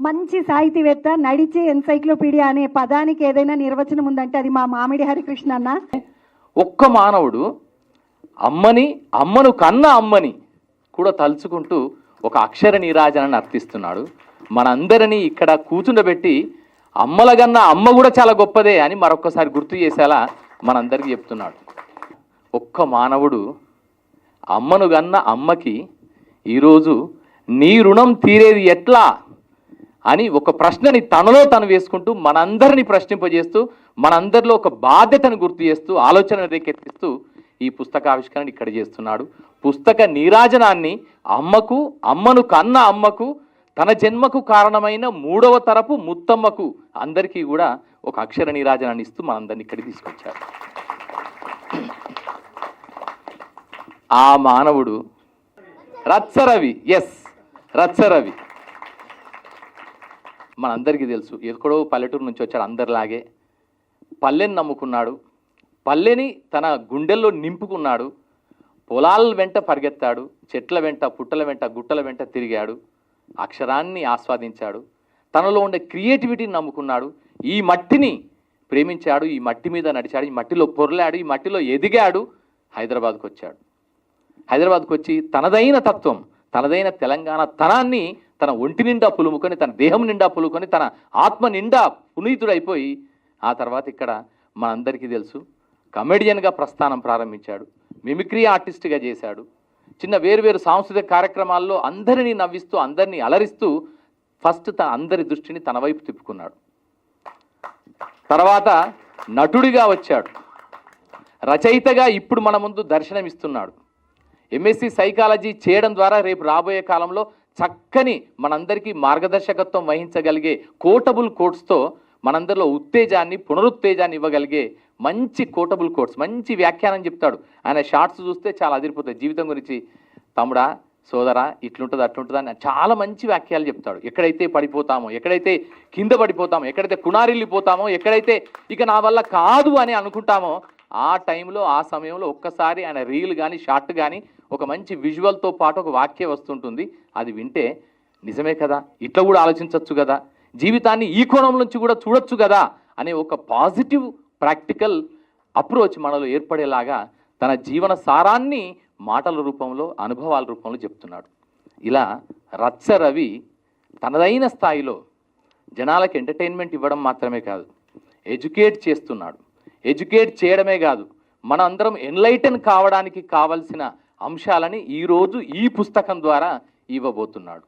మంచి సాహితీవేత్త, నడిచే ఎన్సైక్లోపీడియా అనే పదానికి ఏదైనా నిర్వచనం ఉందంటే అది మా మామిడి హరికృష్ణ అన్న. ఒక్క మానవుడు అమ్మను కన్న అమ్మని కూడా తలుచుకుంటూ ఒక అక్షర నీరాజనాన్ని అర్థిస్తున్నాడు. మనందరినీ ఇక్కడ కూర్చుండబెట్టి అమ్మలగన్న అమ్మ కూడా చాలా గొప్పదే అని మరొక్కసారి గుర్తు చేసేలా మనందరికీ చెప్తున్నాడు. ఒక్క మానవుడు అమ్మను గన్న అమ్మకి ఈరోజు నీ రుణం తీరేది ఎట్లా అని ఒక ప్రశ్నని తనలో తను వేసుకుంటూ మనందరినీ ప్రశ్నింపజేస్తూ మనందరిలో ఒక బాధ్యతను గుర్తు చేస్తూ ఆలోచన రేకెత్తిస్తూ ఈ పుస్తకావిష్కరణ ఇక్కడ చేస్తున్నాడు. పుస్తక నీరాజనాన్ని అమ్మను కన్న అమ్మకు, తన జన్మకు కారణమైన 3వ తరపు ముత్తమ్మకు అందరికీ కూడా ఒక అక్షర నీరాజనాన్ని ఇస్తూ మనందరినీ ఇక్కడికి తీసుకొచ్చాడు. ఆ మానవుడు రచ్చరవి. రచ్చరవి మనందరికీ తెలుసు. ఎక్కడో పల్లెటూరు నుంచి వచ్చాడు. అందరిలాగే పల్లెని నమ్ముకున్నాడు, పల్లెని తన గుండెల్లో నింపుకున్నాడు. పొలాల వెంట పరిగెత్తాడు, చెట్ల వెంట, పుట్టల వెంట, గుట్టల వెంట తిరిగాడు, అక్షరాన్ని ఆస్వాదించాడు, తనలో ఉండే క్రియేటివిటీని నమ్ముకున్నాడు, ఈ మట్టిని ప్రేమించాడు, ఈ మట్టి మీద నడిచాడు, ఈ మట్టిలో పొరలాడు, ఈ మట్టిలో ఎదిగాడు. హైదరాబాద్కు వచ్చాడు. హైదరాబాద్కు వచ్చి తనదైన తత్వం, తనదైన తెలంగాణ తనాన్ని తన ఒంటి నిండా పులుముకొని, తన దేహం నిండా పులుకొని, తన ఆత్మ నిండా పునీతుడైపోయి ఆ తర్వాత ఇక్కడ మనందరికీ తెలుసు కమెడియన్గా ప్రస్థానం ప్రారంభించాడు, మిమిక్రీ ఆర్టిస్ట్గా చేశాడు. చిన్న వేరువేరు సాంస్కృతిక కార్యక్రమాల్లో అందరినీ నవ్విస్తూ అందరినీ అలరిస్తూ ఫస్ట్ అందరి దృష్టిని తన వైపు తిప్పుకున్నాడు. తర్వాత నటుడిగా వచ్చాడు, రచయితగా ఇప్పుడు మన ముందు దర్శనమిస్తున్నాడు. ఎంఎస్సి సైకాలజీ చేయడం ద్వారా రేపు రాబోయే కాలంలో చక్కని మనందరికీ మార్గదర్శకత్వం వహించగలిగే కోటబుల్ కోట్స్తో మనందరిలో ఉత్తేజాన్ని, పునరుత్తేజాన్ని ఇవ్వగలిగే మంచి కోటబుల్ కోట్స్, మంచి వ్యాఖ్యానం చెప్తాడు. ఆయన షార్ట్స్ చూస్తే చాలా అదిరిపోతాయి. జీవితం గురించి, తమ్ముడా, సోదరా, ఇట్లుంటుంది అట్లుంటుందా అని చాలా మంచి వ్యాఖ్యలు చెప్తాడు. ఎక్కడైతే పడిపోతామో, ఎక్కడైతే కింద పడిపోతామో, ఎక్కడైతే కునారిల్లిపోతామో, ఎక్కడైతే ఇక నా వల్ల కాదు అని అనుకుంటామో ఆ టైంలో, ఆ సమయంలో ఒక్కసారి ఆయన రీల్ కానీ షార్ట్ కానీ ఒక మంచి విజువల్తో పాటు ఒక వాక్యం వస్తుంటుంది. అది వింటే నిజమే కదా, ఇట్లా కూడా ఆలోచించవచ్చు కదా, జీవితాన్ని ఈ కోణం నుంచి కూడా చూడొచ్చు కదా అనే ఒక పాజిటివ్ ప్రాక్టికల్ అప్రోచ్ మనలో ఏర్పడేలాగా తన జీవన సారాన్ని మాటల రూపంలో, అనుభవాల రూపంలో చెప్తున్నాడు. ఇలా రచ్చరవి తనదైన స్థాయిలో జనాలకు ఎంటర్టైన్మెంట్ ఇవ్వడం మాత్రమే కాదు, ఎడ్యుకేట్ చేస్తున్నాడు. ఎడ్యుకేట్ చేయడమే కాదు, మన అందరం ఎన్లైటన్ కావడానికి కావలసిన అంశాలని ఈరోజు ఈ పుస్తకం ద్వారా ఇవ్వబోతున్నాడు.